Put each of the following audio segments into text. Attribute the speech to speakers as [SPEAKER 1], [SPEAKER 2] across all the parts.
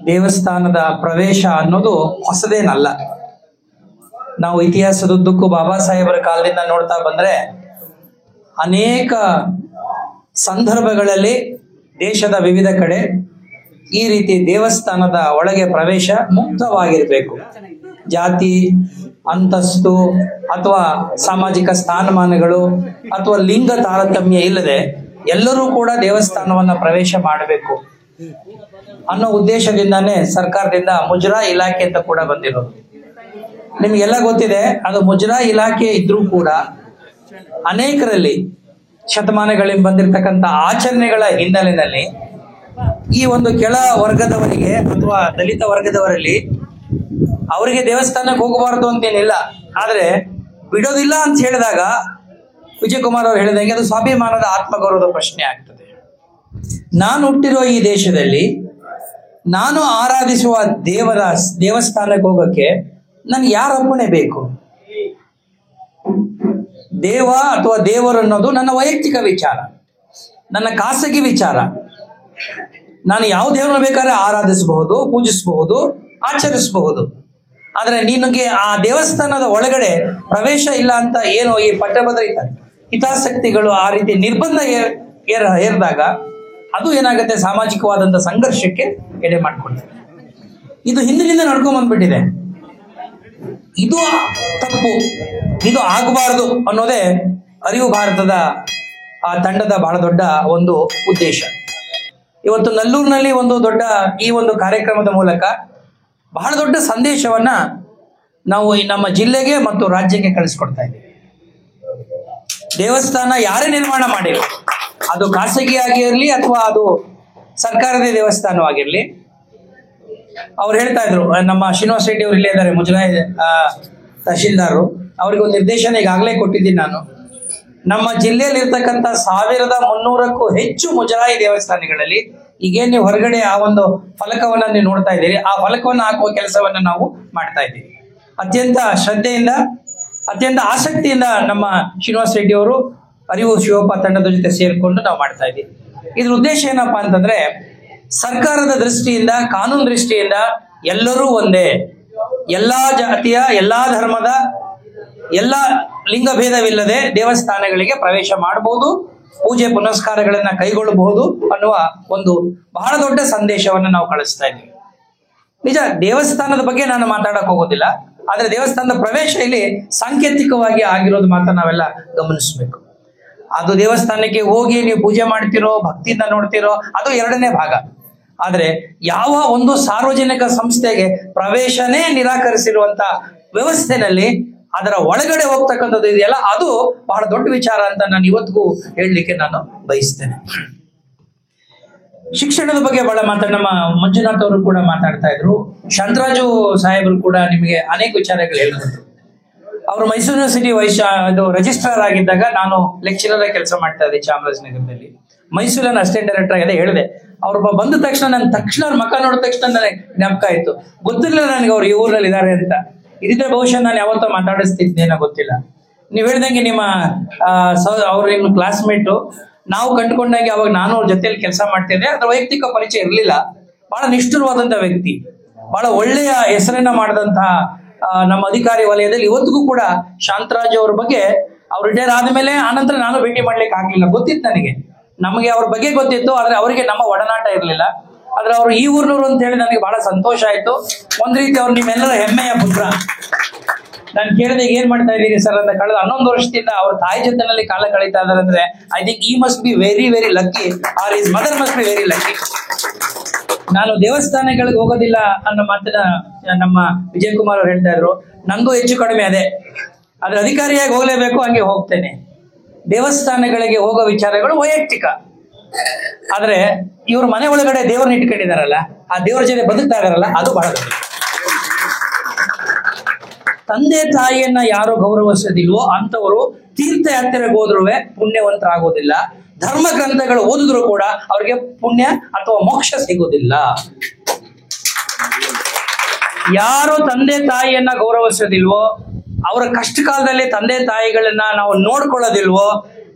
[SPEAKER 1] ದೇವಸ್ಥಾನದ ಪ್ರವೇಶ ಅನ್ನೋದು ಹೊಸದೇನಲ್ಲ. ನಾವು ಇತಿಹಾಸದುದ್ದಕ್ಕೂ ಬಾಬಾ ಸಾಹೇಬರ ಕಾಲದಿಂದ ನೋಡ್ತಾ ಬಂದ್ರೆ ಅನೇಕ ಸಂದರ್ಭಗಳಲ್ಲಿ ದೇಶದ ವಿವಿಧ ಕಡೆ ಈ ರೀತಿ ದೇವಸ್ಥಾನದ ಒಳಗೆ ಪ್ರವೇಶ ಮುಕ್ತವಾಗಿರಬೇಕು. ಜಾತಿ, ಅಂತಸ್ತು ಅಥವಾ ಸಾಮಾಜಿಕ ಸ್ಥಾನಮಾನಗಳು ಅಥವಾ ಲಿಂಗ ತಾರತಮ್ಯ ಇಲ್ಲದೆ ಎಲ್ಲರೂ ಕೂಡ ದೇವಸ್ಥಾನವನ್ನ ಪ್ರವೇಶ ಮಾಡಬೇಕು ಅನ್ನೋ ಉದ್ದೇಶದಿಂದಾನೇ ಸರ್ಕಾರದಿಂದ ಮುಜರಾ ಇಲಾಖೆ ಅಂತ ಕೂಡ ಬಂದಿರೋದು. ನಿಮ್ಗೆಲ್ಲ ಗೊತ್ತಿದೆ, ಅದು ಮುಜರಾ ಇಲಾಖೆ ಇದ್ರೂ ಕೂಡ ಅನೇಕರಲ್ಲಿ ಶತಮಾನಗಳಿಂದ ಬಂದಿರತಕ್ಕಂಥ ಆಚರಣೆಗಳ ಹಿನ್ನೆಲೆಯಲ್ಲಿ ಈ ಒಂದು ಕೆಳ ವರ್ಗದವರಿಗೆ ಅಥವಾ ದಲಿತ ವರ್ಗದವರಲ್ಲಿ ಅವರಿಗೆ ದೇವಸ್ಥಾನಕ್ಕೆ ಹೋಗಬಾರದು ಅಂತೇನಿಲ್ಲ, ಆದ್ರೆ ಬಿಡೋದಿಲ್ಲ ಅಂತ ಹೇಳಿದಾಗ ವಿಜಯಕುಮಾರ್ ಅವರು ಹೇಳಿದಂಗೆ ಅದು ಸ್ವಾಭಿಮಾನದ ಆತ್ಮಗೌರವದ ಪ್ರಶ್ನೆ ಆಗ್ತದೆ. ನಾನು ಹುಟ್ಟಿರೋ ಈ ದೇಶದಲ್ಲಿ ನಾನು ಆರಾಧಿಸುವ ದೇವಸ್ಥಾನಕ್ಕೆ ಹೋಗಕ್ಕೆ ನನ್ಗೆ ಯಾರ ಅಪ್ಪಣೆ ಬೇಕು? ದೇವ ಅಥವಾ ದೇವರು ಅನ್ನೋದು ನನ್ನ ವೈಯಕ್ತಿಕ ವಿಚಾರ, ನನ್ನ ಖಾಸಗಿ ವಿಚಾರ. ನಾನು ಯಾವ ದೇವರನ್ನ ಬೇಕಾದ್ರೆ ಆರಾಧಿಸಬಹುದು, ಪೂಜಿಸಬಹುದು, ಆಚರಿಸಬಹುದು. ಆದ್ರೆ ನಿನಗೆ ಆ ದೇವಸ್ಥಾನದ ಒಳಗಡೆ ಪ್ರವೇಶ ಇಲ್ಲ ಅಂತ ಏನು ಈ ಪಟ್ಟಭದ್ರ ಹಿತಾಸಕ್ತಿಗಳು ಆ ರೀತಿ ನಿರ್ಬಂಧ ಹೇರಿದಾಗ ಅದು ಏನಾಗುತ್ತೆ, ಸಾಮಾಜಿಕವಾದಂತ ಸಂಘರ್ಷಕ್ಕೆ ಎಡೆ ಮಾಡ್ಕೊಳ್ತದೆ. ಇದು ಹಿಂದಿನಿಂದ ನಡ್ಕೊಂಡ್ ಬಂದ್ಬಿಟ್ಟಿದೆ. ಇದು ತಪ್ಪು, ಇದು ಆಗಬಾರದು ಅನ್ನೋದೇ ಅರಿವು ಭಾರತದ ಆ ತಂಡದ ಬಹಳ ದೊಡ್ಡ ಒಂದು ಉದ್ದೇಶ. ಇವತ್ತು ನಲ್ಲೂರಿನಲ್ಲಿ ಒಂದು ದೊಡ್ಡ ಈ ಒಂದು ಕಾರ್ಯಕ್ರಮದ ಮೂಲಕ ಬಹಳ ದೊಡ್ಡ ಸಂದೇಶವನ್ನ ನಾವು ನಮ್ಮ ಜಿಲ್ಲೆಗೆ ಮತ್ತು ರಾಜ್ಯಕ್ಕೆ ಕಳಿಸ್ಕೊಡ್ತಾ ಇದ್ದೀವಿ. ದೇವಸ್ಥಾನ ಯಾರೇ ನಿರ್ಮಾಣ ಮಾಡಿಲ್ಲ, ಅದು ಖಾಸಗಿ ಆಗಿರಲಿ ಅಥವಾ ಅದು ಸರ್ಕಾರದ ದೇವಸ್ಥಾನವಾಗಿರ್ಲಿ, ಅವ್ರು ಹೇಳ್ತಾ ಇದ್ರು, ನಮ್ಮ ಶ್ರೀನಿವಾಸ ರೆಡ್ಡಿ ಅವರು ಇಲ್ಲೇ ಇದ್ದಾರೆ, ಮುಜರಾಯಿ ತಹಶೀಲ್ದಾರರು, ಅವ್ರಿಗೆ ಒಂದು ನಿರ್ದೇಶನ ಈಗಾಗಲೇ ಕೊಟ್ಟಿದ್ದೀನಿ ನಾನು. ನಮ್ಮ ಜಿಲ್ಲೆಯಲ್ಲಿ ಇರ್ತಕ್ಕಂಥ 1300ಕ್ಕೂ ಹೆಚ್ಚು ಮುಜರಾಯಿ ದೇವಸ್ಥಾನಗಳಲ್ಲಿ ಈಗೇನು ನೀವು ಹೊರಗಡೆ ಆ ಒಂದು ಫಲಕವನ್ನ ನೀವು ನೋಡ್ತಾ ಇದ್ದೀರಿ, ಆ ಫಲಕವನ್ನ ಹಾಕುವ ಕೆಲಸವನ್ನ ನಾವು ಮಾಡ್ತಾ ಇದ್ದೀವಿ. ಅತ್ಯಂತ ಶ್ರದ್ಧೆಯಿಂದ, ಅತ್ಯಂತ ಆಸಕ್ತಿಯಿಂದ ನಮ್ಮ ಶ್ರೀನಿವಾಸ ರೆಡ್ಡಿ ಅವರು ಅರಿವು ಶಿವಪ್ಪ ತಂಡದ ಜೊತೆ ಸೇರಿಕೊಂಡು ನಾವು ಮಾಡ್ತಾ ಇದ್ದೀವಿ. ಇದ್ರ ಉದ್ದೇಶ ಏನಪ್ಪಾ ಅಂತಂದ್ರೆ, ಸರ್ಕಾರದ ದೃಷ್ಟಿಯಿಂದ, ಕಾನೂನು ದೃಷ್ಟಿಯಿಂದ ಎಲ್ಲರೂ ಒಂದೇ, ಎಲ್ಲಾ ಜಾತಿಯ, ಎಲ್ಲಾ ಧರ್ಮದ, ಎಲ್ಲ ಲಿಂಗಭೇದವಿಲ್ಲದೆ ದೇವಸ್ಥಾನಗಳಿಗೆ ಪ್ರವೇಶ ಮಾಡಬಹುದು, ಪೂಜೆ ಪುನಸ್ಕಾರಗಳನ್ನ ಕೈಗೊಳ್ಳಬಹುದು ಅನ್ನುವ ಒಂದು ಬಹಳ ದೊಡ್ಡ ಸಂದೇಶವನ್ನು ನಾವು ಕಳಿಸ್ತಾ ಇದ್ದೀವಿ. ನಿಜ, ದೇವಸ್ಥಾನದ ಬಗ್ಗೆ ನಾನು ಮಾತಾಡಕ್ ಹೋಗೋದಿಲ್ಲ, ಆದ್ರೆ ದೇವಸ್ಥಾನದ ಪ್ರವೇಶ ಇಲ್ಲಿ ಸಾಂಕೇತಿಕವಾಗಿ ಆಗಿರೋದು ಮಾತ್ರ ನಾವೆಲ್ಲ ಗಮನಿಸಬೇಕು. ಅದು ದೇವಸ್ಥಾನಕ್ಕೆ ಹೋಗಿ ನೀವು ಪೂಜೆ ಮಾಡ್ತಿರೋ, ಭಕ್ತಿಯಿಂದ ನೋಡ್ತಿರೋ, ಅದು ಎರಡನೇ ಭಾಗ. ಆದ್ರೆ ಯಾವ ಒಂದು ಸಾರ್ವಜನಿಕ ಸಂಸ್ಥೆಗೆ ಪ್ರವೇಶನೇ ನಿರಾಕರಿಸಿರುವಂತ ವ್ಯವಸ್ಥೆನಲ್ಲಿ ಅದರ ಒಳಗಡೆ ಹೋಗ್ತಕ್ಕಂಥದ್ದು ಇದೆಯಲ್ಲ, ಅದು ಬಹಳ ದೊಡ್ಡ ವಿಚಾರ ಅಂತ ನಾನು ಇವತ್ತಿಗೂ ಹೇಳಲಿಕ್ಕೆ ನಾನು ಬಯಸ್ತೇನೆ. ಶಿಕ್ಷಣದ ಬಗ್ಗೆ ಬಹಳ ನಮ್ಮ ಮಂಜುನಾಥ್ ಅವರು ಕೂಡ ಮಾತಾಡ್ತಾ ಇದ್ರು, ಶಾಂತರಾಜು ಸಾಹೇಬರು ಕೂಡ ನಿಮಗೆ ಅನೇಕ ವಿಚಾರಗಳು ಹೇಳಿದ್ರು. ಅವರು ಮೈಸೂರು ಯೂನಿವರ್ಸಿಟಿ ರಿಜಿಸ್ಟ್ರಾರ್ ಆಗಿದ್ದಾಗ ನಾನು ಲೆಕ್ಚರರ್ ಕೆಲಸ ಮಾಡ್ತಾ ಇದ್ದೆ ಚಾಮರಾಜನಗರದಲ್ಲಿ. ಮೈಸೂರಿನ ಅಸಿಸ್ಟೆಂಟ್ ಡೈರೆಕ್ಟರ್ ಆಗಿದೆ ಹೇಳಿದೆ. ಅವ್ರು ಬಂದ ತಕ್ಷಣ ಅವ್ರ ಮಕ್ಕ ನೋಡಿದ ತಕ್ಷಣ ನನಗೆ ಜ್ಞಾಪಕ ಆಯ್ತು, ಗೊತ್ತಿರಲಿಲ್ಲ ನನಗೆ ಅವ್ರು ಈ ಊರಲ್ಲಿ ಇದ್ದಾರೆ ಅಂತ. ಇದಿದ್ರೆ ಬಹುಶಃ ನಾನು ಯಾವತ್ತೋ ಮಾತಾಡಿಸ್ತಿದ್ದೇನೋ ಗೊತ್ತಿಲ್ಲ. ನೀವ್ ಹೇಳ್ದಂಗೆ ನಿಮ್ಮ ಅವ್ರ ನಿಮ್ಮ ಕ್ಲಾಸ್ಮೇಟು, ನಾವು ಕಂಡುಕೊಂಡಾಗೆ ಅವಾಗ ನಾನು ಅವ್ರ ಜೊತೆಯಲ್ಲಿ ಕೆಲಸ ಮಾಡ್ತಿದ್ದೆ, ಅದ್ರ ವೈಯಕ್ತಿಕ ಪರಿಚಯ ಇರಲಿಲ್ಲ. ಬಹಳ ನಿಷ್ಠುರವಾದಂತ ವ್ಯಕ್ತಿ, ಬಹಳ ಒಳ್ಳೆಯ ಹೆಸರನ್ನ ಮಾಡಿದಂತಹ ನಮ್ಮ ಅಧಿಕಾರಿ ವಲಯದಲ್ಲಿ ಇವತ್ತಿಗೂ ಕೂಡ ಶಾಂತರಾಜು ಅವ್ರ ಬಗ್ಗೆ, ಅವ್ರು ರಿಟೈರ್ ಆದ್ಮೇಲೆ ಆನಂತರ ನಾನು ಭೇಟಿ ಮಾಡ್ಲಿಕ್ಕೆ ಆಗ್ಲಿಲ್ಲ. ಗೊತ್ತಿತ್ತು ನನಗೆ, ನಮಗೆ ಅವ್ರ ಬಗ್ಗೆ ಗೊತ್ತಿತ್ತು, ಆದ್ರೆ ಅವರಿಗೆ ನಮ್ಮ ಒಡನಾಟ ಇರಲಿಲ್ಲ. ಆದ್ರೆ ಅವ್ರು ಈ ಊರ್ನೂರು ಅಂತ ಹೇಳಿ ನನಗೆ ಬಹಳ ಸಂತೋಷ ಆಯ್ತು. ಒಂದ್ ರೀತಿ ಅವ್ರು ನಿಮ್ಮೆಲ್ಲರ ಹೆಮ್ಮೆಯ ಪುತ್ರ. ನಾನು ಕೇಳಿದೆ, ಏನ್ ಮಾಡ್ತಾ ಇದ್ದೀರಿ ಸರ್ ಅಂತ. ಕಳೆದ 11 ವರ್ಷದಿಂದ ಅವ್ರ ತಾಯಿ ಜೊತೆನಲ್ಲಿ ಕಾಲ ಕಳೀತಾ ಇದಾರೆ ಅಂದ್ರೆ I think he must be very very lucky, or his mother must be very lucky. ನಾನು ದೇವಸ್ಥಾನಗಳಿಗೆ ಹೋಗೋದಿಲ್ಲ ಅನ್ನೋ ಮಾತನ್ನ ನಮ್ಮ ವಿಜಯಕುಮಾರ್ ಅವ್ರು ಹೇಳ್ತಾ ಇದ್ರು. ನಂದು ಹೆಚ್ಚು ಕಡಿಮೆ ಅದೇ, ಆದ್ರೆ ಅಧಿಕಾರಿಯಾಗಿ ಹೋಗ್ಲೇಬೇಕು, ಹಂಗೆ ಹೋಗ್ತೇನೆ. ದೇವಸ್ಥಾನಗಳಿಗೆ ಹೋಗೋ ವಿಚಾರಗಳು ವೈಯಕ್ತಿಕ, ಆದ್ರೆ ಇವ್ರ ಮನೆ ಒಳಗಡೆ ದೇವ್ರನ್ನ ಇಟ್ಕೊಂಡಿದಾರಲ್ಲ, ಆ ದೇವ್ರ ಜೊತೆ ಬದುಕ್ತಾ ಇದಾರಲ್ಲ, ಅದು ಬಹಳ ದೊಡ್ಡ. ತಂದೆ ತಾಯಿಯನ್ನ ಯಾರು ಗೌರವಿಸೋದಿಲ್ವೋ ಅಂತವರು ತೀರ್ಥಯಾತ್ರೆಗೆ ಹೋದ್ರೂ ಪುಣ್ಯವಂತರಾಗೋದಿಲ್ಲ. ಧರ್ಮ ಗ್ರಂಥಗಳು ಓದಿದ್ರು ಕೂಡ ಅವ್ರಿಗೆ ಪುಣ್ಯ ಅಥವಾ ಮೋಕ್ಷ ಸಿಗೋದಿಲ್ಲ. ಯಾರು ತಂದೆ ತಾಯಿಯನ್ನ ಗೌರವಿಸೋದಿಲ್ವೋ, ಅವರ ಕಷ್ಟ ಕಾಲದಲ್ಲಿ ತಂದೆ ತಾಯಿಗಳನ್ನ ನಾವು ನೋಡ್ಕೊಳ್ಳೋದಿಲ್ವೋ,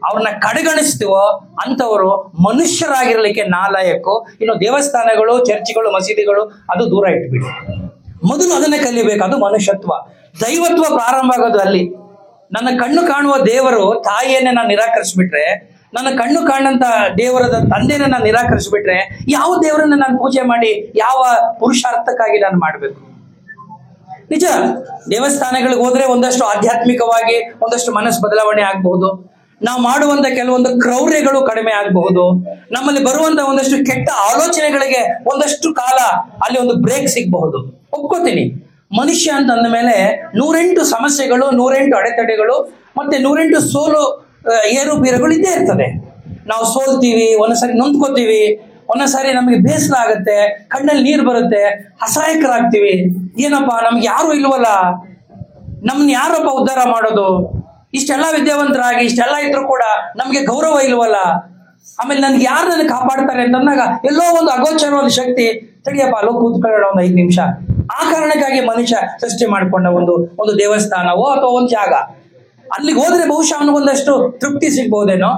[SPEAKER 1] ಅವ್ರನ್ನ ಕಡೆಗಣಿಸ್ತೀವೋ ಅಂಥವರು ಮನುಷ್ಯರಾಗಿರ್ಲಿಕ್ಕೆ ನಾಲಾಯಕ್ಕು. ಇನ್ನು ದೇವಸ್ಥಾನಗಳು, ಚರ್ಚ್ಗಳು, ಮಸೀದಿಗಳು ಅದು ದೂರ ಇಟ್ಬಿಡಿ. ಮೊದಲು ಅದನ್ನೇ ಕಲಿಬೇಕು. ಅದು ಮನುಷ್ಯತ್ವ. ದೈವತ್ವ ಪ್ರಾರಂಭ ಆಗೋದು ಅಲ್ಲಿ. ನನ್ನ ಕಣ್ಣು ಕಾಣುವ ದೇವರು ತಾಯಿಯನ್ನೇ ನಾನು ನಿರಾಕರಿಸ್ಬಿಟ್ರೆ, ನನ್ನ ಕಣ್ಣು ಕಾಣಂತ ದೇವರದ ತಂದೆನ ನಾನು ನಿರಾಕರಿಸ್ಬಿಟ್ರೆ, ಯಾವ ದೇವರನ್ನ ನಾನು ಪೂಜೆ ಮಾಡಿ ಯಾವ ಪುರುಷಾರ್ಥಕ್ಕಾಗಿ ನಾನು ಮಾಡಬೇಕು? ನಿಜ, ದೇವಸ್ಥಾನಗಳಿಗೆ ಹೋದ್ರೆ ಒಂದಷ್ಟು ಆಧ್ಯಾತ್ಮಿಕವಾಗಿ ಒಂದಷ್ಟು ಮನಸ್ಸು ಬದಲಾವಣೆ ಆಗಬಹುದು. ನಾವು ಮಾಡುವಂತ ಕೆಲವೊಂದು ಕ್ರೌರ್ಯಗಳು ಕಡಿಮೆ ಆಗಬಹುದು. ನಮ್ಮಲ್ಲಿ ಬರುವಂತ ಒಂದಷ್ಟು ಕೆಟ್ಟ ಆಲೋಚನೆಗಳಿಗೆ ಒಂದಷ್ಟು ಕಾಲ ಅಲ್ಲಿ ಒಂದು ಬ್ರೇಕ್ ಸಿಗಬಹುದು. ಒಪ್ಕೋತೀನಿ. ಮನುಷ್ಯ ಅಂತ ಅಂದ ಮೇಲೆ 108 ಸಮಸ್ಯೆಗಳು, 108 ಅಡೆತಡೆಗಳು, ಮತ್ತೆ 108 ಸೋಲು ಏರುಪೀರುಗಳು ಇದ್ದೇ ಇರ್ತದೆ. ನಾವು ಸೋಲ್ತೀವಿ, ಒಂದೊಂದ್ಸರಿ ನೊಂದ್ಕೋತೀವಿ, ಒಂದೊಂದ್ಸಾರಿ ನಮಗೆ ಬೇಸರ ಆಗುತ್ತೆ, ಕಣ್ಣಲ್ಲಿ ನೀರು ಬರುತ್ತೆ, ಅಸಹಾಯಕರಾಗ್ತೀವಿ. ಏನಪ್ಪಾ ನಮ್ಗೆ ಯಾರು ಇಲ್ವಲ್ಲ, ನಮ್ನ ಯಾರಪ್ಪ ಉದ್ಧಾರ ಮಾಡೋದು? ಇಷ್ಟೆಲ್ಲ ವಿದ್ಯಾವಂತರಾಗಿ ಇಷ್ಟೆಲ್ಲ ಇದ್ರು ಕೂಡ ನಮ್ಗೆ ಗೌರವ ಇಲ್ವಲ್ಲ. ಆಮೇಲೆ ನನ್ಗೆ ಯಾರು ನನಗೆ ಕಾಪಾಡ್ತಾರೆ ಅಂತಂದಾಗ ಎಲ್ಲೋ ಒಂದು ಅಗೋಚರವಾದ ಶಕ್ತಿ, ತಡಿಯಪ್ಪ ಅಲ್ಲೋ ಕೂತ್ಕೊಳ್ಳೋಣ ಒಂದು 5 ನಿಮಿಷ. ಆ ಕಾರಣಕ್ಕಾಗಿ ಮನುಷ್ಯ ಸೃಷ್ಟಿ ಮಾಡಿಕೊಂಡ ಒಂದು ದೇವಸ್ಥಾನವೋ ಅಥವಾ ಒಂದು ಜಾಗ. ಅಲ್ಲಿಗೆ ಹೋದ್ರೆ ಬಹುಶಃ ಅವನಿಗೊಂದಷ್ಟು ತೃಪ್ತಿ ಸಿಗ್ಬಹುದೇನೋ,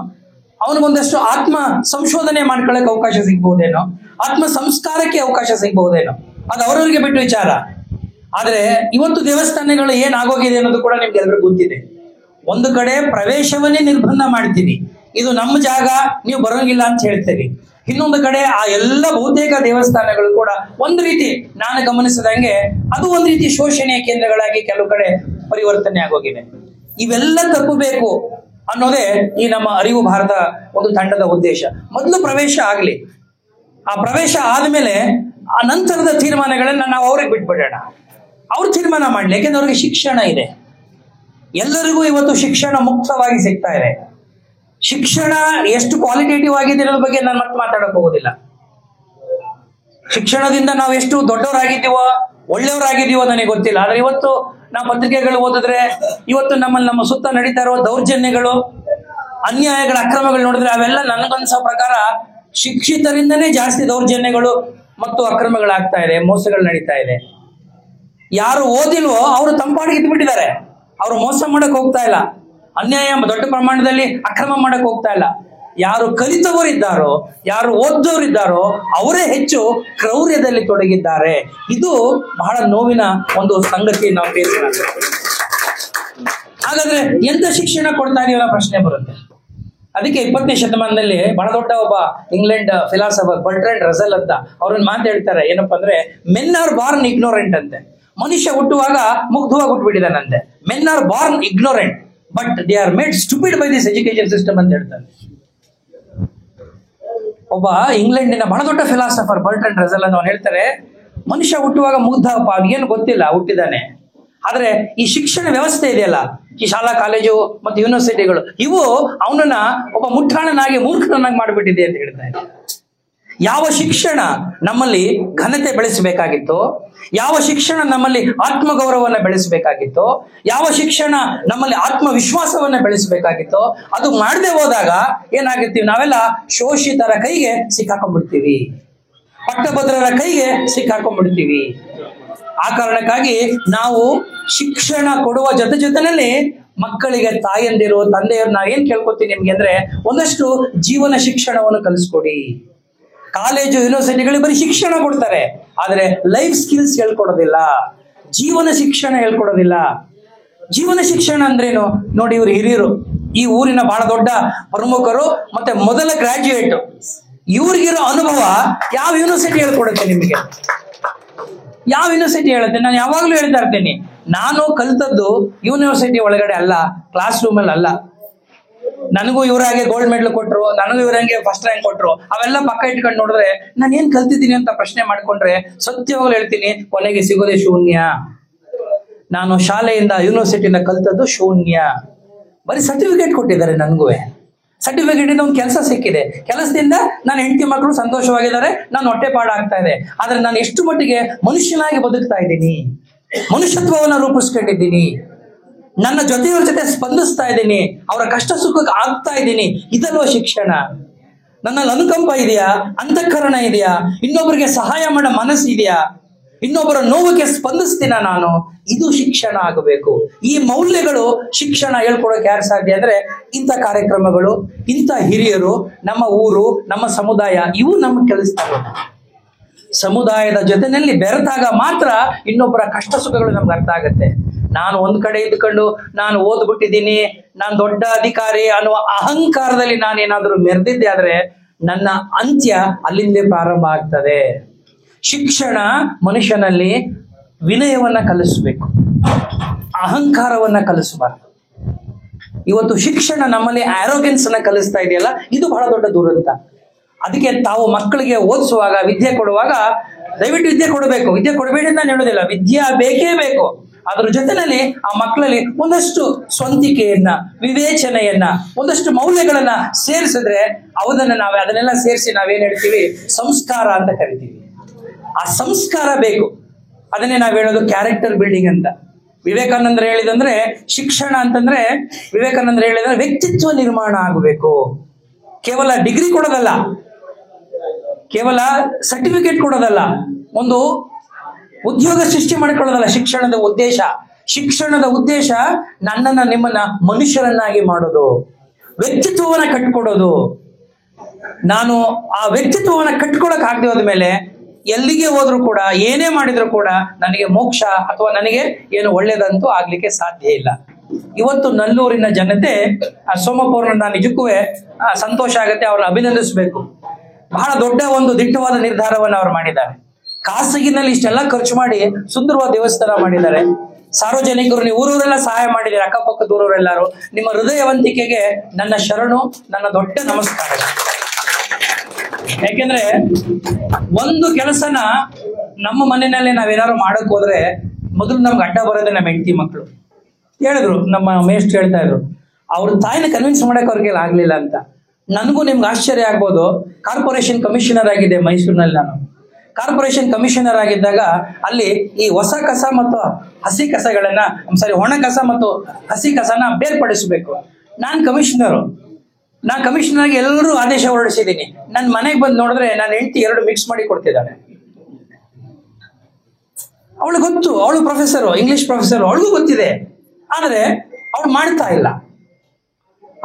[SPEAKER 1] ಅವನಿಗೊಂದಷ್ಟು ಆತ್ಮ ಸಂಶೋಧನೆ ಮಾಡ್ಕೊಳ್ಳಕ್ಕೆ ಅವಕಾಶ ಸಿಗ್ಬಹುದೇನೋ, ಆತ್ಮ ಸಂಸ್ಕಾರಕ್ಕೆ ಅವಕಾಶ ಸಿಗ್ಬಹುದೇನೋ, ಅದು ಅವರವರಿಗೆ ಬಿಟ್ಟು ವಿಚಾರ. ಆದ್ರೆ ಇವತ್ತು ದೇವಸ್ಥಾನಗಳು ಏನಾಗೋಗಿದೆ ಅನ್ನೋದು ಕೂಡ ನಿಮ್ಗೆ ಎಲ್ರಿಗೂ ಗೊತ್ತಿದೆ. ಒಂದು ಕಡೆ ಪ್ರವೇಶವನ್ನೇ ನಿರ್ಬಂಧ ಮಾಡ್ತೀವಿ, ಇದು ನಮ್ಮ ಜಾಗ, ನೀವು ಬರೋಂಗಿಲ್ಲ ಅಂತ ಹೇಳ್ತೀವಿ. ಇನ್ನೊಂದು ಕಡೆ ಆ ಎಲ್ಲ ಬಹುತೇಕ ದೇವಸ್ಥಾನಗಳು ಕೂಡ ಒಂದು ರೀತಿ ನಾನು ಗಮನಿಸಿದಂಗೆ ಅದು ಒಂದು ರೀತಿ ಶೋಷಣೆಯ ಕೇಂದ್ರಗಳಾಗಿ ಕೆಲವು ಕಡೆ ಪರಿವರ್ತನೆ ಆಗೋಗಿದೆ. ಇವೆಲ್ಲ ತಪ್ಪಬೇಕು ಅನ್ನೋದೇ ಈ ನಮ್ಮ ಅರಿವು ಭಾರತ ಒಂದು ತಂಡದ ಉದ್ದೇಶ. ಮೊದಲು ಪ್ರವೇಶ ಆಗ್ಲಿ, ಆ ಪ್ರವೇಶ ಆದ್ಮೇಲೆ ಆ ನಂತರದ ತೀರ್ಮಾನಗಳನ್ನ ನಾವು ಅವ್ರಿಗೆ ಬಿಟ್ಬಿಡೋಣ, ಅವ್ರು ತೀರ್ಮಾನ ಮಾಡ್ಲಿ. ಯಾಕೆಂದ್ರೆ ಅವ್ರಿಗೆ ಶಿಕ್ಷಣ ಇದೆ. ಎಲ್ಲರಿಗೂ ಇವತ್ತು ಶಿಕ್ಷಣ ಮುಕ್ತವಾಗಿ ಸಿಗ್ತಾ ಇದೆ. ಶಿಕ್ಷಣ ಎಷ್ಟು ಕ್ವಾಲಿಟೇಟಿವ್ ಆಗಿದೆ ಅನ್ನೋದ್ರ ಬಗ್ಗೆ ನಾನು ಮತ್ತೆ ಮಾತಾಡಕ್ ಹೋಗೋದಿಲ್ಲ. ಶಿಕ್ಷಣದಿಂದ ನಾವು ಎಷ್ಟು ದೊಡ್ಡವರಾಗಿದ್ದೀವೋ, ಒಳ್ಳೆಯವರಾಗಿದ್ದೀವೋ ನನಗೆ ಗೊತ್ತಿಲ್ಲ. ಆದ್ರೆ ಇವತ್ತು ನಾವು ಪತ್ರಿಕೆಗಳು ಓದಿದ್ರೆ, ಇವತ್ತು ನಮ್ಮ ಸುತ್ತ ನಡೀತಾ ಇರುವ ದೌರ್ಜನ್ಯಗಳು, ಅನ್ಯಾಯಗಳ, ಅಕ್ರಮಗಳು ನೋಡಿದ್ರೆ ಅವೆಲ್ಲ ನನಗನ್ಸೋ ಪ್ರಕಾರ ಶಿಕ್ಷಿತರಿಂದನೇ ಜಾಸ್ತಿ ದೌರ್ಜನ್ಯಗಳು ಮತ್ತು ಅಕ್ರಮಗಳಾಗ್ತಾ ಇದೆ, ಮೋಸಗಳು ನಡೀತಾ ಇದೆ. ಯಾರು ಓದಿಲ್ವೋ ಅವರು ತಂಪಾಡಿಗೆ ಇದ್ಬಿಟ್ಟಿದ್ದಾರೆ. ಅವರು ಮೋಸ ಮಾಡಕ್ ಹೋಗ್ತಾ ಇಲ್ಲ, ಅನ್ಯಾಯ ದೊಡ್ಡ ಪ್ರಮಾಣದಲ್ಲಿ ಅಕ್ರಮ ಮಾಡಕ್ ಹೋಗ್ತಾ ಇಲ್ಲ. ಯಾರು ಕಲಿತವರಿದ್ದಾರೋ, ಯಾರು ಓದ್ದವರಿದ್ದಾರೋ ಅವರೇ ಹೆಚ್ಚು ಕ್ರೌರ್ಯದಲ್ಲಿ ತೊಡಗಿದ್ದಾರೆ. ಇದು ಬಹಳ ನೋವಿನ ಒಂದು ಸಂಗತಿ ನಾವು ಫೇಸ್ ಮಾಡ್ತೀವಿ. ಹಾಗಾದ್ರೆ ಎಂತ ಶಿಕ್ಷಣ ಕೊಡ್ತಾ ಇದೀವಲ್ಲ ಪ್ರಶ್ನೆ ಬರುತ್ತೆ. ಅದಕ್ಕೆ 20ನೇ ಶತಮಾನದಲ್ಲಿ ಬಹಳ ದೊಡ್ಡ ಒಬ್ಬ ಇಂಗ್ಲೆಂಡ್ ಫಿಲಾಸಫರ್ ಬರ್ಟ್ರಾಂಡ್ ರಸೆಲ್ ಅಂತ ಅವ್ರನ್ನ ಮಾತು ಹೇಳ್ತಾರೆ. ಏನಪ್ಪಾ ಅಂದ್ರೆ, ಮೆನ್ ಆರ್ ಬಾರ್ನ್ ಇಗ್ನೋರೆಂಟ್ ಅಂತೆ. ಮನುಷ್ಯ ಹುಟ್ಟುವಾಗ ಮುಗ್ಧವಾಗಿ ಹುಟ್ಟುಬಿಟ್ಟಿದ್ದಾನಂತೆ. Men are born ignorant but they are made stupid by this education system ಅಂತ ಹೇಳ್ತಾರೆ. ಒಬ್ಬ ಇಂಗ್ಲೆಂಡಿನ ಬಹಳ ದೊಡ್ಡ ಫಿಲಾಸಫರ್ ಬರ್ಟ್ರಾಂಡ್ ರಸೆಲ್ ಅಂತ ಅವ್ನು ಹೇಳ್ತಾರೆ, ಮನುಷ್ಯ ಹುಟ್ಟುವಾಗ ಮುಗ್ಧಪ್ಪ, ಅವನಿಗೇನು ಗೊತ್ತಿಲ್ಲ, ಹುಟ್ಟಿದ್ದಾನೆ. ಆದ್ರೆ ಈ ಶಿಕ್ಷಣ ವ್ಯವಸ್ಥೆ ಇದೆಯಲ್ಲ, ಈ ಶಾಲಾ ಕಾಲೇಜು ಮತ್ತು ಯೂನಿವರ್ಸಿಟಿಗಳು, ಇವು ಅವನನ್ನ ಒಬ್ಬ ಮುಠಾಳನಾಗಿ ಮೂರ್ಖನನ್ನಾಗಿ ಮಾಡಿಬಿಟ್ಟಿದೆ ಅಂತ ಹೇಳ್ತಾರೆ. ಯಾವ ಶಿಕ್ಷಣ ನಮ್ಮಲ್ಲಿ ಘನತೆ ಬೆಳೆಸಬೇಕಾಗಿತ್ತು, ಯಾವ ಶಿಕ್ಷಣ ನಮ್ಮಲ್ಲಿ ಆತ್ಮಗೌರವವನ್ನ ಬೆಳೆಸಬೇಕಾಗಿತ್ತು, ಯಾವ ಶಿಕ್ಷಣ ನಮ್ಮಲ್ಲಿ ಆತ್ಮವಿಶ್ವಾಸವನ್ನ ಬೆಳೆಸಬೇಕಾಗಿತ್ತು, ಅದು ಮಾಡದೆ ಹೋದಾಗ ಏನಾಗಿರ್ತೀವಿ, ನಾವೆಲ್ಲ ಶೋಷಿತರ ಕೈಗೆ ಸಿಕ್ಕಾಕೊಂಡ್ಬಿಡ್ತೀವಿ, ಪಟ್ಟಭದ್ರರ ಕೈಗೆ ಸಿಕ್ಕಾಕೊಂಡ್ಬಿಡ್ತೀವಿ. ಆ ಕಾರಣಕ್ಕಾಗಿ ನಾವು ಶಿಕ್ಷಣ ಕೊಡುವ ಜೊತೆನಲ್ಲಿ ಮಕ್ಕಳಿಗೆ ತಾಯಂದಿರು, ತಂದೆಯವ್ರು ನಾ ಏನ್ ಕೇಳ್ಕೊತೀನಿ ನಿಮ್ಗೆ ಅಂದ್ರೆ, ಒಂದಷ್ಟು ಜೀವನ ಶಿಕ್ಷಣವನ್ನು ಕಲಿಸ್ಕೊಡಿ. ಕಾಲೇಜು ಯೂನಿವರ್ಸಿಟಿಗಳಿಗೆ ಬರೀ ಶಿಕ್ಷಣ ಕೊಡ್ತಾರೆ, ಆದ್ರೆ ಲೈಫ್ ಸ್ಕಿಲ್ಸ್ ಹೇಳ್ಕೊಡೋದಿಲ್ಲ, ಜೀವನ ಶಿಕ್ಷಣ ಹೇಳ್ಕೊಡೋದಿಲ್ಲ. ಜೀವನ ಶಿಕ್ಷಣ ಅಂದ್ರೇನು ನೋಡಿ, ಇವರು ಹಿರಿಯರು, ಈ ಊರಿನ ಬಹಳ ದೊಡ್ಡ ಪ್ರಮುಖರು, ಮತ್ತೆ ಮೊದಲ ಗ್ರಾಜ್ಯುಯೇಟ್, ಇವ್ರಿಗಿರೋ ಅನುಭವ ಯಾವ ಯೂನಿವರ್ಸಿಟಿ ಹೇಳ್ಕೊಡುತ್ತೆ ನಿಮಗೆ? ಯಾವ ಯೂನಿವರ್ಸಿಟಿ ಹೇಳುತ್ತೆ? ನಾನು ಯಾವಾಗ್ಲೂ ಹೇಳ್ತಾ ಇರ್ತೇನೆ, ನಾನು ಕಲಿತದ್ದು ಯೂನಿವರ್ಸಿಟಿ ಒಳಗಡೆ ಅಲ್ಲ, ಕ್ಲಾಸ್ ರೂಮ್ ಅಲ್ಲಿ ಅಲ್ಲ. ನನಗೂ ಇವರಾಗೆ ಗೋಲ್ಡ್ ಮೆಡಲ್ ಕೊಟ್ರು, ನನಗೂ ಇವರಂಗೆ ಫಸ್ಟ್ ರ್ಯಾಂಕ್ ಕೊಟ್ರು, ಅವೆಲ್ಲ ಪಕ್ಕ ಇಟ್ಕೊಂಡು ನೋಡಿದ್ರೆ ನಾನು ಏನ್ ಕಲ್ತಿದ್ದೀನಿ ಅಂತ ಪ್ರಶ್ನೆ ಮಾಡ್ಕೊಂಡ್ರೆ ಸತ್ಯವಾಗ್ಲೂ ಹೇಳ್ತೀನಿ, ಕೊನೆಗೆ ಸಿಗೋದೇ ಶೂನ್ಯ. ನಾನು ಶಾಲೆಯಿಂದ ಯೂನಿವರ್ಸಿಟಿಯಿಂದ ಕಲ್ತದ್ದು ಶೂನ್ಯ. ಬರೀ ಸರ್ಟಿಫಿಕೇಟ್ ಕೊಟ್ಟಿದ್ದಾರೆ. ನನಗೂ ಸರ್ಟಿಫಿಕೇಟ್ ಇಂದ ಒಂದು ಕೆಲಸ ಸಿಕ್ಕಿದೆ, ಕೆಲಸದಿಂದ ನನ್ನ ಹೆಂಡತಿ ಮಕ್ಕಳು ಸಂತೋಷವಾಗಿದ್ದಾರೆ, ನಾನು ಹೊಟ್ಟೆ ಪಾಡಾಗ್ತಾ ಇದೆ. ಆದ್ರೆ ನಾನು ಎಷ್ಟು ಮಟ್ಟಿಗೆ ಮನುಷ್ಯನಾಗಿ ಬದುಕ್ತಾ ಇದ್ದೀನಿ, ಮನುಷ್ಯತ್ವವನ್ನು ರೂಪಿಸ್ಕೊಂಡಿದ್ದೀನಿ, ನನ್ನ ಜೊತೆಯವ್ರ ಜೊತೆ ಸ್ಪಂದಿಸ್ತಾ ಇದ್ದೀನಿ, ಅವರ ಕಷ್ಟ ಸುಖಕ್ಕೆ ಆಗ್ತಾ ಇದ್ದೀನಿ, ಇದಲ್ವ ಶಿಕ್ಷಣ? ನನ್ನಲ್ಲಿ ಅನುಕಂಪ ಇದೆಯಾ, ಅಂತಃಕರಣ ಇದೆಯಾ, ಇನ್ನೊಬ್ಬರಿಗೆ ಸಹಾಯ ಮಾಡೋ ಮನಸ್ಸು ಇದೆಯಾ? ಇನ್ನೊಬ್ಬರ ನೋವಿಗೆ ಸ್ಪಂದಿಸ್ತೀನ ನಾನು, ಇದು ಶಿಕ್ಷಣ ಆಗಬೇಕು. ಈ ಮೌಲ್ಯಗಳು ಶಿಕ್ಷಣ ಹೇಳ್ಕೊಡೋಕೆ ಯಾರು ಸಾಧ್ಯ ಅಂದ್ರೆ ಇಂಥ ಕಾರ್ಯಕ್ರಮಗಳು, ಇಂಥ ಹಿರಿಯರು, ನಮ್ಮ ಊರು, ನಮ್ಮ ಸಮುದಾಯ, ಇವು ನಮ್ಗೆ ಕಲಿಸ್ತಾರೆ. ಸಮುದಾಯದ ಜೊತೆಯಲ್ಲಿ ಬೆರೆತಾಗ ಮಾತ್ರ ಇನ್ನೊಬ್ಬರ ಕಷ್ಟ ಸುಖಗಳು ನಮ್ಗೆ ಅರ್ಥ ಆಗುತ್ತೆ. ನಾನು ಒಂದ್ ಕಡೆ ಇದ್ಕೊಂಡು ನಾನು ಓದ್ಬಿಟ್ಟಿದ್ದೀನಿ, ನಾನು ದೊಡ್ಡ ಅಧಿಕಾರಿ ಅನ್ನುವ ಅಹಂಕಾರದಲ್ಲಿ ನಾನೇನಾದ್ರೂ ಮೆರೆದಿದ್ದೆ ಆದ್ರೆ ನನ್ನ ಅಂತ್ಯ ಅಲ್ಲಿಂದೇ ಪ್ರಾರಂಭ ಆಗ್ತದೆ. ಶಿಕ್ಷಣ ಮನುಷ್ಯನಲ್ಲಿ ವಿನಯವನ್ನ ಕಲಿಸ್ಬೇಕು, ಅಹಂಕಾರವನ್ನ ಕಲಿಸಬಾರ್ದು. ಇವತ್ತು ಶಿಕ್ಷಣ ನಮ್ಮಲ್ಲಿ ಆರೋಗ್ಯನ್ಸ್ ಅನ್ನ ಕಲಿಸ್ತಾ ಇದೆಯಲ್ಲ, ಇದು ಬಹಳ ದೊಡ್ಡ ದುರಂತ. ಅದಕ್ಕೆ ತಾವು ಮಕ್ಕಳಿಗೆ ಓದಿಸುವಾಗ, ವಿದ್ಯೆ ಕೊಡುವಾಗ ದಯವಿಟ್ಟು ವಿದ್ಯೆ ಕೊಡಬೇಕು. ವಿದ್ಯೆ ಕೊಡಬೇಡಿ ಅಂತ ನಾನು ಹೇಳೋದಿಲ್ಲ, ವಿದ್ಯೆ ಬೇಕೇ ಬೇಕು. ಅದ್ರ ಜೊತೆನಲ್ಲಿ ಆ ಮಕ್ಕಳಲ್ಲಿ ಒಂದಷ್ಟು ಸ್ವಂತಿಕೆಯನ್ನ, ವಿವೇಚನೆಯನ್ನ, ಒಂದಷ್ಟು ಮೌಲ್ಯಗಳನ್ನ ಸೇರಿಸಿದ್ರೆ ಅದನ್ನೆಲ್ಲ ಸೇರಿಸಿ ನಾವೇನ್ ಹೇಳ್ತೀವಿ, ಸಂಸ್ಕಾರ ಅಂತ ಕರಿತೀವಿ. ಆ ಸಂಸ್ಕಾರ ಬೇಕು. ಅದನ್ನೇ ನಾವ್ ಹೇಳೋದು ಕ್ಯಾರೆಕ್ಟರ್ ಬಿಲ್ಡಿಂಗ್ ಅಂತ. ವಿವೇಕಾನಂದರು ಹೇಳಿದಂದ್ರೆ ಶಿಕ್ಷಣ ಅಂತಂದ್ರೆ, ವಿವೇಕಾನಂದರು ಹೇಳಿದ್ರೆ ವ್ಯಕ್ತಿತ್ವ ನಿರ್ಮಾಣ ಆಗಬೇಕು. ಕೇವಲ ಡಿಗ್ರಿ ಕೊಡೋದಲ್ಲ, ಕೇವಲ ಸರ್ಟಿಫಿಕೇಟ್ ಕೊಡೋದಲ್ಲ, ಒಂದು ಉದ್ಯೋಗ ಸೃಷ್ಟಿ ಮಾಡಿಕೊಳ್ಳೋದಲ್ಲ ಶಿಕ್ಷಣದ ಉದ್ದೇಶ. ಶಿಕ್ಷಣದ ಉದ್ದೇಶ ನನ್ನನ್ನ ನಿಮ್ಮನ್ನ ಮನುಷ್ಯರನ್ನಾಗಿ ಮಾಡೋದು, ವ್ಯಕ್ತಿತ್ವವನ್ನ ಕಟ್ಕೊಡೋದು. ನಾನು ಆ ವ್ಯಕ್ತಿತ್ವವನ್ನ ಕಟ್ಕೊಳಕ್ ಆಗದೆ ಹೋದ್ಮೇಲೆ ಎಲ್ಲಿಗೆ ಹೋದ್ರು ಕೂಡ, ಏನೇ ಮಾಡಿದ್ರು ಕೂಡ ನನಗೆ ಮೋಕ್ಷ ಅಥವಾ ನನಗೆ ಏನು ಒಳ್ಳೇದಂತೂ ಆಗ್ಲಿಕ್ಕೆ ಸಾಧ್ಯ ಇಲ್ಲ. ಇವತ್ತು ನಲ್ಲೂರಿನ ಜನತೆ ಸೋಮಪ್ಪವ್ರನ್ನ ನಿಜಕ್ಕೂ ಸಂತೋಷ ಆಗುತ್ತೆ, ಅವ್ರನ್ನ ಅಭಿನಂದಿಸಬೇಕು. ಬಹಳ ದೊಡ್ಡ ಒಂದು ದಿಟ್ಟವಾದ ನಿರ್ಧಾರವನ್ನು ಅವ್ರು ಮಾಡಿದ್ದಾರೆ. ಖಾಸಗಿನಲ್ಲಿ ಇಷ್ಟೆಲ್ಲ ಖರ್ಚು ಮಾಡಿ ಸುಂದರವಾದ ದೇವಸ್ಥಾನ ಮಾಡಿದ್ದಾರೆ. ಸಾರ್ವಜನಿಕರು, ನೀವು ಊರವರೆಲ್ಲ ಸಹಾಯ ಮಾಡಿದ್ದೀರಿ, ಅಕ್ಕಪಕ್ಕದ ಊರವರೆಲ್ಲರೂ. ನಿಮ್ಮ ಹೃದಯವಂತಿಕೆಗೆ ನನ್ನ ಶರಣು, ನನ್ನ ದೊಡ್ಡ ನಮಸ್ಕಾರ. ಯಾಕೆಂದ್ರೆ ಒಂದು ಕೆಲಸನ ನಮ್ಮ ಮನೆಯಲ್ಲಿ ನಾವೇನಾದ್ರು ಮಾಡಕ್ ಹೋದ್ರೆ ಮೊದಲು ನಮ್ಗೆ ಅಡ್ಡ ಬರೋದೇ ನಮ್ಮ ಹೆಂಡತಿ ಮಕ್ಕಳು. ಹೇಳಿದ್ರು, ನಮ್ಮ ಮೇಷ್ಟ್ರು ಹೇಳ್ತಾ ಇದ್ರು, ಅವ್ರ ತಾಯಿನ ಕನ್ವಿನ್ಸ್ ಮಾಡಕ್ ಅವ್ರಿಗೆ ಆಗ್ಲಿಲ್ಲ ಅಂತ. ನನಗೂ ನಿಮ್ಗೆ ಆಶ್ಚರ್ಯ ಆಗ್ಬೋದು, ಕಾರ್ಪೊರೇಷನ್ ಕಮಿಷನರ್ ಆಗಿದೆ ಮೈಸೂರಿನಲ್ಲಿ. ನಾನು ಕಾರ್ಪೊರೇಷನ್ ಕಮಿಷನರ್ ಆಗಿದ್ದಾಗ ಅಲ್ಲಿ ಈ ಹೊಸ ಕಸ ಮತ್ತು ಹಸಿ ಕಸಗಳನ್ನ, ಒಣ ಕಸ ಮತ್ತು ಹಸಿ ಕಸನ ಬೇರ್ಪಡಿಸಬೇಕು. ನಾನು ಕಮಿಷನರ್ ಆಗಿ ಎಲ್ಲರೂ ಆದೇಶ ಹೊರಡಿಸಿದ್ದೀನಿ. ನನ್ನ ಮನೆಗೆ ಬಂದು ನೋಡಿದ್ರೆ ನನ್ನ ಹೆಂಡತಿ 2 ಮಿಕ್ಸ್ ಮಾಡಿ ಕೊಡ್ತಿದ್ದಾಳೆ. ಅವಳು ಗೊತ್ತು, ಅವಳು ಪ್ರೊಫೆಸರು, ಇಂಗ್ಲಿಷ್ ಪ್ರೊಫೆಸರ್, ಅವಳಿಗೂ ಗೊತ್ತಿದೆ. ಆದ್ರೆ ಅವಳು ಮಾಡ್ತಾ ಇಲ್ಲ.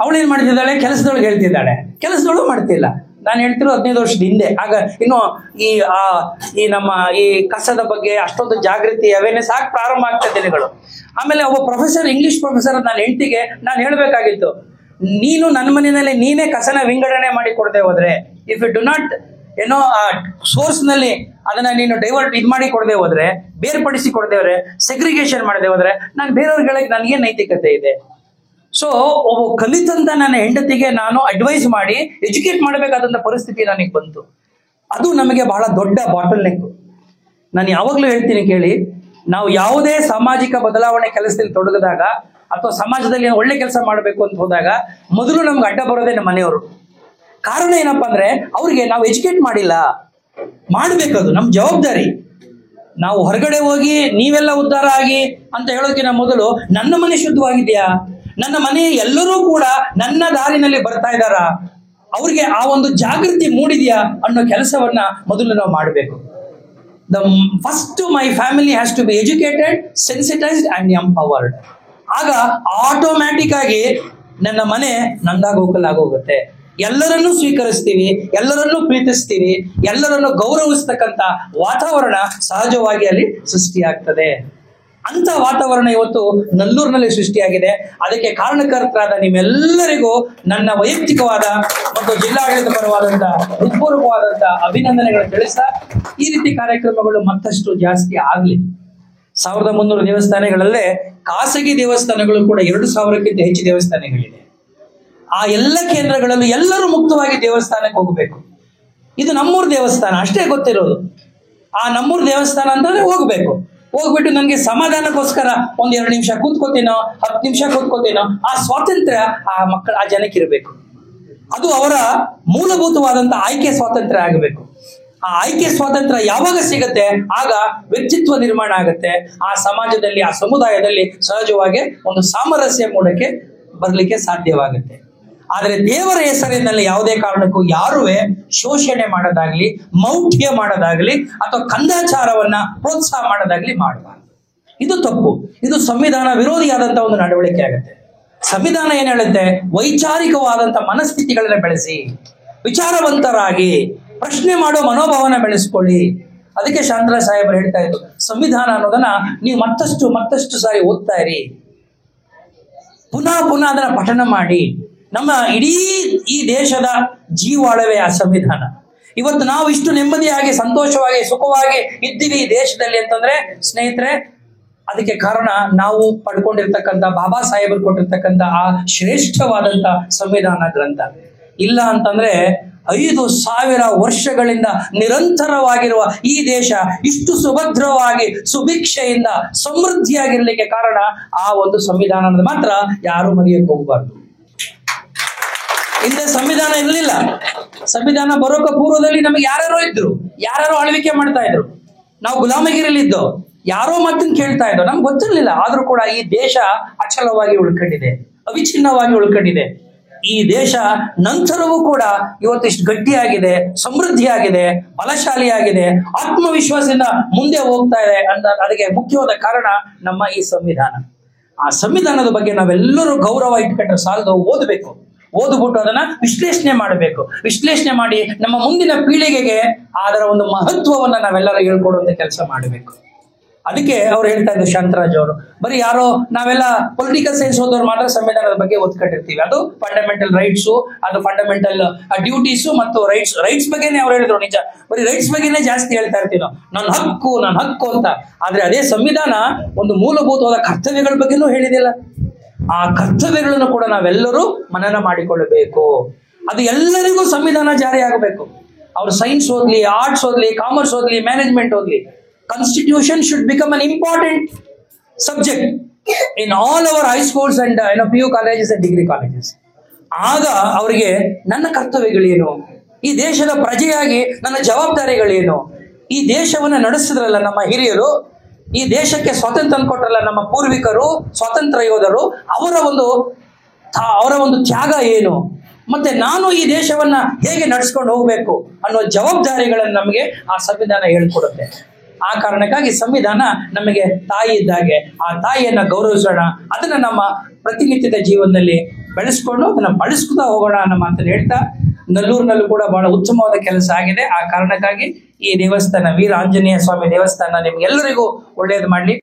[SPEAKER 1] ಅವಳು ಏನ್ ಮಾಡ್ತಿದ್ದಾಳೆ, ಕೆಲಸದೊಳಗೆ ಹೇಳ್ತಿದ್ದಾಳೆ, ಕೆಲಸದೊಳಗೆ ಮಾಡ್ತಿಲ್ಲ. ನಾನು ಹೇಳ್ತಿರೋ 15 ವರ್ಷದ ಹಿಂದೆ. ಆಗ ಇನ್ನು ಈ ನಮ್ಮ ಈ ಕಸದ ಬಗ್ಗೆ ಅಷ್ಟೊಂದು ಜಾಗೃತಿ, ಅವೇರ್ನೆಸ್ ಆಗಿ ಪ್ರಾರಂಭ ಆಗ್ತಾ ದಿನಗಳು. ಆಮೇಲೆ ಒಬ್ಬ ಪ್ರೊಫೆಸರ್, ಇಂಗ್ಲಿಷ್ ಪ್ರೊಫೆಸರ್, ನನ್ನ ಹೆಂಡತಿಗೆ ನಾನು ಹೇಳ್ಬೇಕಾಗಿತ್ತು, ನೀನು ನನ್ನ ಮನೆಯಲ್ಲಿ ನೀನೇ ಕಸನ ವಿಂಗಡಣೆ ಮಾಡಿ ಕೊಡದೆ ಹೋದ್ರೆ, if you do not source ನಲ್ಲಿ ಅದನ್ನ ನೀನು ಡೈವರ್ಟ್ ಮಾಡಿ ಕೊಡದೆ ಹೋದ್ರೆ, ಬೇರ್ಪಡಿಸಿ ಕೊಡದೆ ಹೋದ್ರೆ, ಸೆಗ್ರಿಗೇಷನ್ ಮಾಡದೆ ಹೋದ್ರೆ, ನಾನು ಬೇರೆಯವ್ರಿಗೆ ಹೇಳಕ್ ನನಗೇನ್ ನೈತಿಕತೆ ಇದೆ? ಸೊ ಒಬ್ಬ ಕಲಿತಂತ ನನ್ನ ಹೆಂಡತಿಗೆ ನಾನು ಅಡ್ವೈಸ್ ಮಾಡಿ ಎಜುಕೇಟ್ ಮಾಡಬೇಕಾದಂತ ಪರಿಸ್ಥಿತಿ ನನಗೆ ಬಂತು. ಅದು ನಮಗೆ ಬಹಳ ದೊಡ್ಡ ಬಾಟಲ್ ನೆಕ್. ನಾನು ಯಾವಾಗ್ಲೂ ಹೇಳ್ತೀನಿ ಕೇಳಿ, ನಾವು ಯಾವುದೇ ಸಾಮಾಜಿಕ ಬದಲಾವಣೆ ಕೆಲಸದಲ್ಲಿ ತೊಡಗಿದಾಗ ಅಥವಾ ಸಮಾಜದಲ್ಲಿ ಒಳ್ಳೆ ಕೆಲಸ ಮಾಡಬೇಕು ಅಂತ ಹೋದಾಗ ಮೊದಲು ನಮ್ಗೆ ಅಡ್ಡ ಬರೋದೇ ನಮ್ಮ ಮನೆಯವರು. ಕಾರಣ ಏನಪ್ಪಾ ಅಂದ್ರೆ, ಅವ್ರಿಗೆ ನಾವು ಎಜುಕೇಟ್ ಮಾಡಿಲ್ಲ. ಮಾಡ್ಬೇಕದು ನಮ್ಮ ಜವಾಬ್ದಾರಿ. ನಾವು ಹೊರಗಡೆ ಹೋಗಿ ನೀವೆಲ್ಲ ಉದ್ಧಾರ ಆಗಿ ಅಂತ ಹೇಳೋದಕ್ಕಿಂತ ಮೊದಲು ನನ್ನ ಮನೆ ಶುದ್ಧವಾಗಿದೆಯಾ, ನನ್ನ ಮನೆ ಎಲ್ಲರೂ ಕೂಡ ನನ್ನ ದಾರಿನಲ್ಲಿ ಬರ್ತಾ ಇದ್ದಾರಾ, ಅವ್ರಿಗೆ ಆ ಒಂದು ಜಾಗೃತಿ ಮೂಡಿದ್ಯಾ ಅನ್ನೋ ಕೆಲಸವನ್ನ ಮೊದಲು ನಾವು ಮಾಡಬೇಕು. The first my family has to be educated, sensitised and empowered. ಆಗ ಆಟೋಮ್ಯಾಟಿಕ್ ಆಗಿ ನನ್ನ ಮನೆ ನಂದಾಗೋಕಲಾಗೋಗುತ್ತೆ. ಎಲ್ಲರನ್ನೂ ಸ್ವೀಕರಿಸ್ತೀವಿ, ಎಲ್ಲರನ್ನೂ ಪ್ರೀತಿಸ್ತೀವಿ, ಎಲ್ಲರನ್ನು ಗೌರವಿಸ್ತಕ್ಕಂಥ ವಾತಾವರಣ ಸಹಜವಾಗಿ ಅಲ್ಲಿ ಸೃಷ್ಟಿಯಾಗ್ತದೆ. ಅಂತ ವಾತಾವರಣ ಇವತ್ತು ನಲ್ಲೂರಿನಲ್ಲಿ ಸೃಷ್ಟಿಯಾಗಿದೆ. ಅದಕ್ಕೆ ಕಾರಣಕರ್ತರಾದ ನಿಮ್ಮೆಲ್ಲರಿಗೂ ನನ್ನ ವೈಯಕ್ತಿಕವಾದ ಮತ್ತು ಜಿಲ್ಲಾಡಳಿತ ಪರವಾದಂತಹ ಹೃತ್ಪೂರ್ವಕವಾದಂತಹ ಅಭಿನಂದನೆಗಳನ್ನು ತಿಳಿಸ್ತಾ, ಈ ರೀತಿ ಕಾರ್ಯಕ್ರಮಗಳು ಮತ್ತಷ್ಟು ಜಾಸ್ತಿ ಆಗ್ಲಿ. 1300 ದೇವಸ್ಥಾನಗಳಲ್ಲೇ ಖಾಸಗಿ ದೇವಸ್ಥಾನಗಳು ಕೂಡ 2000ಕ್ಕಿಂತ ಹೆಚ್ಚು ದೇವಸ್ಥಾನಗಳಿದೆ. ಆ ಎಲ್ಲ ಕೇಂದ್ರಗಳಲ್ಲೂ ಎಲ್ಲರೂ ಮುಕ್ತವಾಗಿ ದೇವಸ್ಥಾನಕ್ಕೆ ಹೋಗಬೇಕು. ಇದು ನಮ್ಮೂರು ದೇವಸ್ಥಾನ ಅಷ್ಟೇ ಗೊತ್ತಿರೋದು. ಆ ನಮ್ಮೂರು ದೇವಸ್ಥಾನ ಅಂತಂದ್ರೆ ಹೋಗ್ಬಿಟ್ಟು ನನಗೆ ಸಮಾಧಾನಕ್ಕೋಸ್ಕರ 1-2 ನಿಮಿಷ ಕೂತ್ಕೋತೀನೋ, 10 ನಿಮಿಷ ಕೂತ್ಕೋತೀನೋ, ಆ ಸ್ವಾತಂತ್ರ್ಯ ಆ ಜನಕ್ಕಿರಬೇಕು. ಅದು ಅವರ ಮೂಲಭೂತವಾದಂತ ಆಯ್ಕೆ ಸ್ವಾತಂತ್ರ್ಯ ಆಗಬೇಕು. ಆ ಆಯ್ಕೆ ಸ್ವಾತಂತ್ರ್ಯ ಯಾವಾಗ ಸಿಗತ್ತೆ, ಆಗ ವ್ಯಕ್ತಿತ್ವ ನಿರ್ಮಾಣ ಆಗುತ್ತೆ. ಆ ಸಮಾಜದಲ್ಲಿ, ಆ ಸಮುದಾಯದಲ್ಲಿ ಸಹಜವಾಗಿ ಒಂದು ಸಾಮರಸ್ಯ ಮೂಡಕ್ಕೆ ಬರ್ಲಿಕ್ಕೆ ಸಾಧ್ಯವಾಗುತ್ತೆ. ಆದರೆ ದೇವರ ಹೆಸರಿನಲ್ಲಿ ಯಾವುದೇ ಕಾರಣಕ್ಕೂ ಯಾರುವೆ ಶೋಷಣೆ ಮಾಡೋದಾಗ್ಲಿ, ಮೌಢ್ಯ ಮಾಡೋದಾಗ್ಲಿ ಅಥವಾ ಕಂದಾಚಾರವನ್ನ ಪ್ರೋತ್ಸಾಹ ಮಾಡೋದಾಗ್ಲಿ ಮಾಡಬಾರ್ದು. ಇದು ತಪ್ಪು. ಇದು ಸಂವಿಧಾನ ವಿರೋಧಿಯಾದಂತಹ ಒಂದು ನಡವಳಿಕೆ ಆಗುತ್ತೆ. ಸಂವಿಧಾನ ಏನ್ ಹೇಳುತ್ತೆ? ವೈಚಾರಿಕವಾದಂತಹ ಮನಸ್ಥಿತಿಗಳನ್ನ ಬೆಳೆಸಿ, ವಿಚಾರವಂತರಾಗಿ ಪ್ರಶ್ನೆ ಮಾಡೋ ಮನೋಭಾವನ ಬೆಳೆಸ್ಕೊಳ್ಳಿ. ಅದಕ್ಕೆ ಶಾಂತರಾಜ್ ಸಾಹೇಬರು ಹೇಳ್ತಾ ಇದ್ರು, ಸಂವಿಧಾನ ಅನ್ನೋದನ್ನ ನೀವು ಮತ್ತಷ್ಟು ಸಾರಿ ಓದ್ತಾ ಇರಿ, ಪುನಃ ಅದನ್ನ ಪಠಣ ಮಾಡಿ. ನಮ್ಮ ಇಡೀ ಈ ದೇಶದ ಜೀವಾಳವೇ ಆ ಸಂವಿಧಾನ. ಇವತ್ತು ನಾವು ಇಷ್ಟು ನೆಮ್ಮದಿಯಾಗಿ, ಸಂತೋಷವಾಗಿ, ಸುಖವಾಗಿ ಇದ್ದೀವಿ ಈ ದೇಶದಲ್ಲಿ ಅಂತಂದ್ರೆ ಸ್ನೇಹಿತರೆ, ಅದಕ್ಕೆ ಕಾರಣ ನಾವು ಪಡ್ಕೊಂಡಿರ್ತಕ್ಕಂಥ ಬಾಬಾ ಸಾಹೇಬರು ಕೊಟ್ಟಿರ್ತಕ್ಕಂಥ ಆ ಶ್ರೇಷ್ಠವಾದಂತ ಸಂವಿಧಾನ ಗ್ರಂಥ. ಇಲ್ಲ ಅಂತಂದ್ರೆ 5,000 ವರ್ಷಗಳಿಂದ ನಿರಂತರವಾಗಿರುವ ಈ ದೇಶ ಇಷ್ಟು ಸುಭದ್ರವಾಗಿ, ಸುಭಿಕ್ಷೆಯಿಂದ, ಸಮೃದ್ಧಿಯಾಗಿರ್ಲಿಕ್ಕೆ ಕಾರಣ ಆ ಒಂದು ಸಂವಿಧಾನದ ಮಾತ್ರ ಯಾರು ಮರೆಯಕ್ಕೆ ಹೋಗಬಾರ್ದು. ಹಿಂದೆ ಸಂವಿಧಾನ ಇರಲಿಲ್ಲ. ಸಂವಿಧಾನ ಬರೋಕ ಪೂರ್ವದಲ್ಲಿ ನಮಗೆ ಯಾರ್ಯಾರೋ ಇದ್ರು, ಯಾರ್ಯಾರೋ ಆಳ್ವಿಕೆ ಮಾಡ್ತಾ ಇದ್ರು. ನಾವು ಗುಲಾಮಗಿರಲಿದ್ದು, ಯಾರೋ ಮಾತನ್ನ ಕೇಳ್ತಾ ಇದ್ದೋ, ನಮ್ಗೆ ಗೊತ್ತಿರ್ಲಿಲ್ಲ. ಆದ್ರೂ ಕೂಡ ಈ ದೇಶ ಅಚಲವಾಗಿ ಉಳ್ಕೊಂಡಿದೆ, ಅವಿಚ್ಛಿನ್ನವಾಗಿ ಉಳ್ಕೊಂಡಿದೆ. ಈ ದೇಶ ನಂತರವೂ ಕೂಡ ಇವತ್ತಿಷ್ಟು ಗಟ್ಟಿಯಾಗಿದೆ, ಸಮೃದ್ಧಿಯಾಗಿದೆ, ಬಲಶಾಲಿಯಾಗಿದೆ, ಆತ್ಮವಿಶ್ವಾಸದಿಂದ ಮುಂದೆ ಹೋಗ್ತಾ ಇದೆ ಅಂತ ಅದಕ್ಕೆ ಮುಖ್ಯವಾದ ಕಾರಣ ನಮ್ಮ ಈ ಸಂವಿಧಾನ. ಆ ಸಂವಿಧಾನದ ಬಗ್ಗೆ ನಾವೆಲ್ಲರೂ ಗೌರವ ಇಟ್ಕೊಂಡ್ರೆ ಸಾಲದು, ಓದಬೇಕು. ಓದ್ಬಿಟ್ಟು ಅದನ್ನ ವಿಶ್ಲೇಷಣೆ ಮಾಡಬೇಕು. ವಿಶ್ಲೇಷಣೆ ಮಾಡಿ ನಮ್ಮ ಮುಂದಿನ ಪೀಳಿಗೆಗೆ ಅದರ ಒಂದು ಮಹತ್ವವನ್ನ ನಾವೆಲ್ಲರೂ ಹೇಳ್ಕೊಡುವಂತ ಕೆಲಸ ಮಾಡಬೇಕು. ಅದಕ್ಕೆ ಅವ್ರು ಹೇಳ್ತಾ ಇದ್ರು ಶಾಂತರಾಜ್ ಅವರು, ಬರೀ ಯಾರೋ ನಾವೆಲ್ಲ ಪೊಲಿಟಿಕಲ್ ಸೈನ್ಸ್ ಓದೋರು ಮಾತ್ರ ಸಂವಿಧಾನದ ಬಗ್ಗೆ ಓದ್ಕೊಂಡಿರ್ತೀವಿ. ಅದು ಫಂಡಮೆಂಟಲ್ ರೈಟ್ಸು, ಅದು ಫಂಡಮೆಂಟಲ್ ಡ್ಯೂಟೀಸು ಮತ್ತು ರೈಟ್ಸ್ ಬಗ್ಗೆನೇ ಅವ್ರು ಹೇಳಿದ್ರು. ನಿಜ, ಬರೀ ರೈಟ್ಸ್ ಬಗ್ಗೆನೇ ಜಾಸ್ತಿ ಹೇಳ್ತಾ ಇರ್ತೀವಿ ನಾವು, ನನ್ನ ಹಕ್ಕು ಅಂತ. ಆದ್ರೆ ಅದೇ ಸಂವಿಧಾನ ಒಂದು ಮೂಲಭೂತವಾದ ಕರ್ತವ್ಯಗಳ ಬಗ್ಗೆನೂ ಹೇಳಿದಿಲ್ಲ. ಆ ಕರ್ತವ್ಯಗಳನ್ನು ಕೂಡ ನಾವೆಲ್ಲರೂ ಮನನ ಮಾಡಿಕೊಳ್ಳಬೇಕು. ಅದು ಎಲ್ಲರಿಗೂ ಸಂವಿಧಾನ ಜಾರಿ ಆಗಬೇಕು. ಅವ್ರು ಸೈನ್ಸ್ ಓದ್ಲಿ, ಆರ್ಟ್ಸ್ ಓದ್ಲಿ, ಕಾಮರ್ಸ್ ಓದ್ಲಿ, ಮ್ಯಾನೇಜ್ಮೆಂಟ್ ಓದ್ಲಿ, Constitution should become an important subject in all our high schools and PU colleges and degree colleges. ಆಗ ಅವರಿಗೆ ನನ್ನ ಕರ್ತವ್ಯಗಳೇನು, ಈ ದೇಶದ ಪ್ರಜೆಯಾಗಿ ನನ್ನ ಜವಾಬ್ದಾರಿಗಳೇನು, ಈ ದೇಶವನ್ನ ನಡೆಸಿದ್ರಲ್ಲ ನಮ್ಮ ಹಿರಿಯರು, ಈ ದೇಶಕ್ಕೆ ಸ್ವಾತಂತ್ರ್ಯ ತಂದುಕೊಟ್ರಲ್ಲ ನಮ್ಮ ಪೂರ್ವಿಕರು, ಸ್ವಾತಂತ್ರ್ಯ ಯೋಧರು, ಅವರ ಒಂದು ತ್ಯಾಗ ಏನು, ಮತ್ತೆ ನಾನು ಈ ದೇಶವನ್ನ ಹೇಗೆ ನಡೆಸ್ಕೊಂಡು ಹೋಗ್ಬೇಕು ಅನ್ನೋ ಜವಾಬ್ದಾರಿಗಳನ್ನು ನಮಗೆ ಆ ಸಂವಿಧಾನ ಹೇಳ್ಕೊಡುತ್ತೆ. ಆ ಕಾರಣಕ್ಕಾಗಿ ಸಂವಿಧಾನ ನಮಗೆ ತಾಯಿ ಇದ್ದಾಗೆ. ಆ ತಾಯಿಯನ್ನ ಗೌರವಿಸೋಣ, ಅದನ್ನ ನಮ್ಮ ಪ್ರತಿನಿತ್ಯದ ಜೀವನದಲ್ಲಿ ಬೆಳೆಸ್ಕೊಂಡು ಅದನ್ನ ಬಳಸ್ಕೊತಾ ಹೋಗೋಣ ಅನ್ನೋ ಮಾತನ್ನು ಹೇಳ್ತಾ, ನಲ್ಲೂರಿನಲ್ಲೂ ಕೂಡ ಬಹಳ ಉತ್ತಮವಾದ ಕೆಲಸ ಆಗಿದೆ. ಆ ಕಾರಣಕ್ಕಾಗಿ ಈ ದೇವಸ್ಥಾನ, ವೀರ ಆಂಜನೇಯ ಸ್ವಾಮಿ ದೇವಸ್ಥಾನ ನಿಮ್ಗೆಲ್ಲರಿಗೂ ಒಳ್ಳೆಯದು ಮಾಡಲಿ.